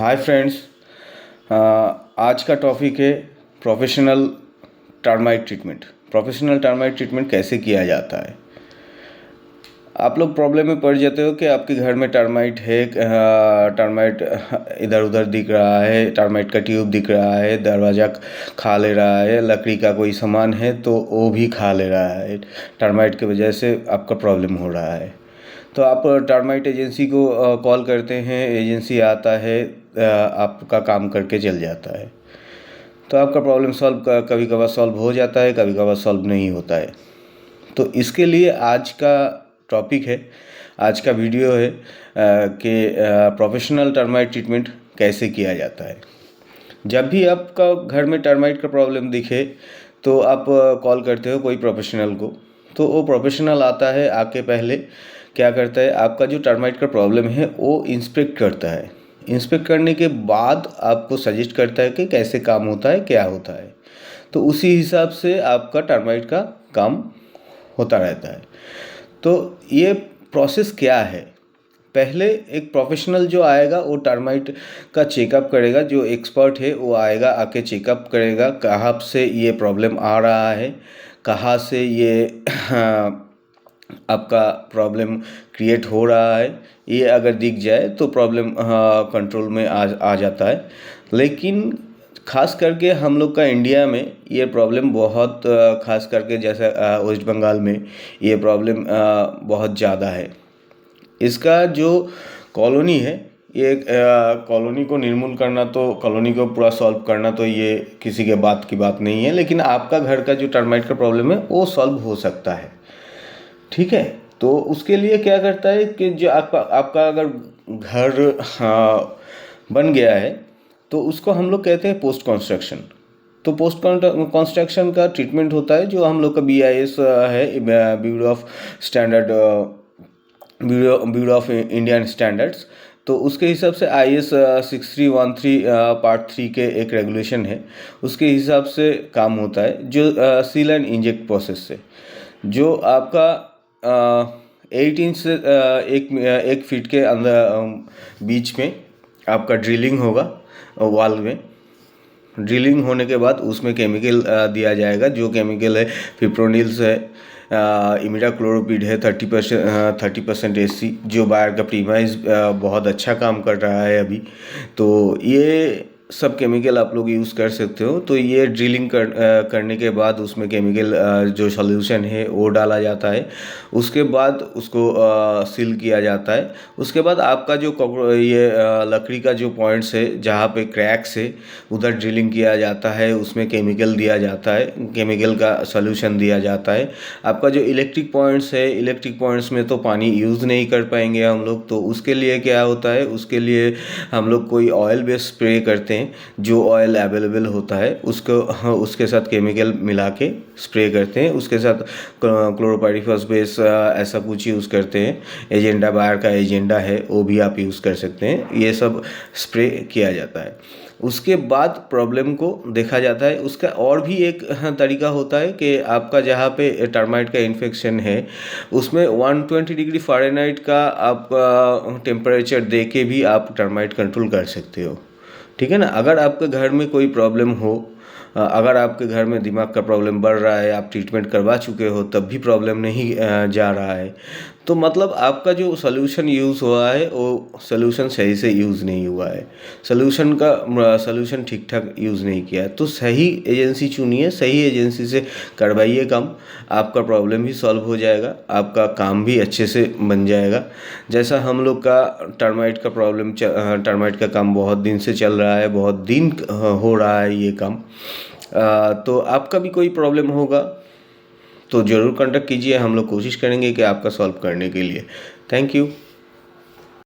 Hi friends. आज का topic है professional termite treatment. Professional termite treatment कैसे किया जाता है। आप लोग प्रॉब्लम में पड़ जाते हो कि आपके घर में टर्माइट है, टर्माइट इधर उधर दिख रहा है, टर्माइट का ट्यूब दिख रहा है, दरवाज़ा खा ले रहा है, लकड़ी का कोई सामान है तो वो भी खा ले रहा है। टर्माइट की वजह से आपका प्रॉब्लम हो रहा है तो आप टर्माइट एजेंसी को कॉल करते हैं, एजेंसी आता है, आपका काम करके चल जाता है। तो आपका प्रॉब्लम सॉल्व कभी कभार सॉल्व हो जाता है, कभी कभार सॉल्व नहीं होता है। तो इसके लिए आज का टॉपिक है, आज का वीडियो है कि प्रोफेशनल टर्माइट ट्रीटमेंट कैसे किया जाता है। जब भी आपका घर में टर्माइट का प्रॉब्लम दिखे तो आप कॉल करते हो कोई प्रोफेशनल को, तो वो प्रोफेशनल आता है, आके पहले क्या करता है, आपका जो टर्माइट का प्रॉब्लम है वो इंस्पेक्ट करता है। इंस्पेक्ट करने के बाद आपको सजेस्ट करता है कि कैसे काम होता है, क्या होता है। तो उसी हिसाब से आपका टर्माइट का काम होता रहता है। तो ये प्रोसेस क्या है, पहले एक प्रोफेशनल जो आएगा वो टर्माइट का चेकअप करेगा। जो एक्सपर्ट है वो आएगा, आके चेकअप करेगा कहाँ से ये प्रॉब्लम आ रहा है, कहाँ से ये आपका प्रॉब्लम क्रिएट हो रहा है। ये अगर दिख जाए तो प्रॉब्लम कंट्रोल में आ जाता है। लेकिन खास करके हम लोग का इंडिया में ये प्रॉब्लम बहुत खास करके जैसे वेस्ट बंगाल में ये प्रॉब्लम बहुत ज़्यादा है। इसका जो कॉलोनी है, ये कॉलोनी को निर्मूल करना, तो कॉलोनी को पूरा सॉल्व करना तो ये किसी के बात की बात नहीं है। लेकिन आपका घर का जो टर्माइट का प्रॉब्लम है वो सॉल्व हो सकता है, ठीक है। तो उसके लिए क्या करता है कि जो आपका अगर घर बन गया है तो उसको हम लोग कहते हैं पोस्ट कंस्ट्रक्शन। तो पोस्ट कंस्ट्रक्शन का ट्रीटमेंट होता है जो हम लोग का BIS है, bureau of standard, bureau of Indian standards. तो उसके हिसाब से IS 6313 पार्ट 3 के एक रेगुलेशन है, उसके हिसाब से काम होता है। जो सील एंड इंजेक्ट प्रोसेस से जो आपका 8 इंच से एक फीट के अंदर बीच में आपका ड्रिलिंग होगा वॉल में। ड्रिलिंग होने के बाद उसमें केमिकल दिया जाएगा। जो केमिकल है फिप्रोनिल्स है, इमिडाक्लोरोपिड है, 30% SC, जो बायर का प्रीमाइज बहुत अच्छा काम कर रहा है अभी। तो ये सब केमिकल आप लोग यूज़ कर सकते हो। तो ये ड्रिलिंग करने के बाद उसमें केमिकल जो सॉल्यूशन है वो डाला जाता है। उसके बाद उसको सील किया जाता है। उसके बाद आपका जो ये लकड़ी का जो पॉइंट्स है जहाँ पे क्रैक्स है उधर ड्रिलिंग किया जाता है, उसमें केमिकल दिया जाता है, केमिकल का सॉल्यूशन दिया जाता है। आपका जो इलेक्ट्रिक पॉइंट्स है, इलेक्ट्रिक पॉइंट्स में तो पानी यूज़ नहीं कर पाएंगे हम लोग। तो उसके लिए क्या होता है, उसके लिए हम लोग कोई ऑयल बेस्ड स्प्रे करते हैं। जो ऑयल अवेलेबल होता है उसको उसके साथ केमिकल मिला के स्प्रे करते हैं। उसके साथ क्लोरोपाइरीफॉस बेस ऐसा कुछ यूज़ करते हैं। एजेंडा बायर का एजेंडा है वो भी आप यूज़ कर सकते हैं। ये सब स्प्रे किया जाता है। उसके बाद प्रॉब्लम को देखा जाता है। उसका और भी एक तरीका होता है कि आपका जहाँ पे टर्माइट का इन्फेक्शन है उसमें 120 डिग्री फ़ारेनहाइट का आप टेम्परेचर दे के भी आप टर्माइट कंट्रोल कर सकते हो, ठीक है ना। अगर आपके घर में कोई प्रॉब्लम हो, अगर आपके घर में दिमाग का प्रॉब्लम बढ़ रहा है, आप ट्रीटमेंट करवा चुके हो तब भी प्रॉब्लम नहीं जा रहा है, तो मतलब आपका जो सॉल्यूशन यूज़ हुआ है वो सॉल्यूशन सही से यूज़ नहीं हुआ है, सॉल्यूशन ठीक ठाक यूज़ नहीं किया है। तो सही एजेंसी चुनिए, सही एजेंसी से करवाइए काम, आपका प्रॉब्लम भी सॉल्व हो जाएगा, आपका काम भी अच्छे से बन जाएगा। जैसा हम लोग का टर्माइट का प्रॉब्लम, टर्माइट का काम बहुत दिन से चल रहा है, बहुत दिन हो रहा है ये काम। तो आपका भी कोई प्रॉब्लम होगा तो ज़रूर कांटेक्ट कीजिए, हम लोग कोशिश करेंगे कि आपका सॉल्व करने के लिए। Thank you.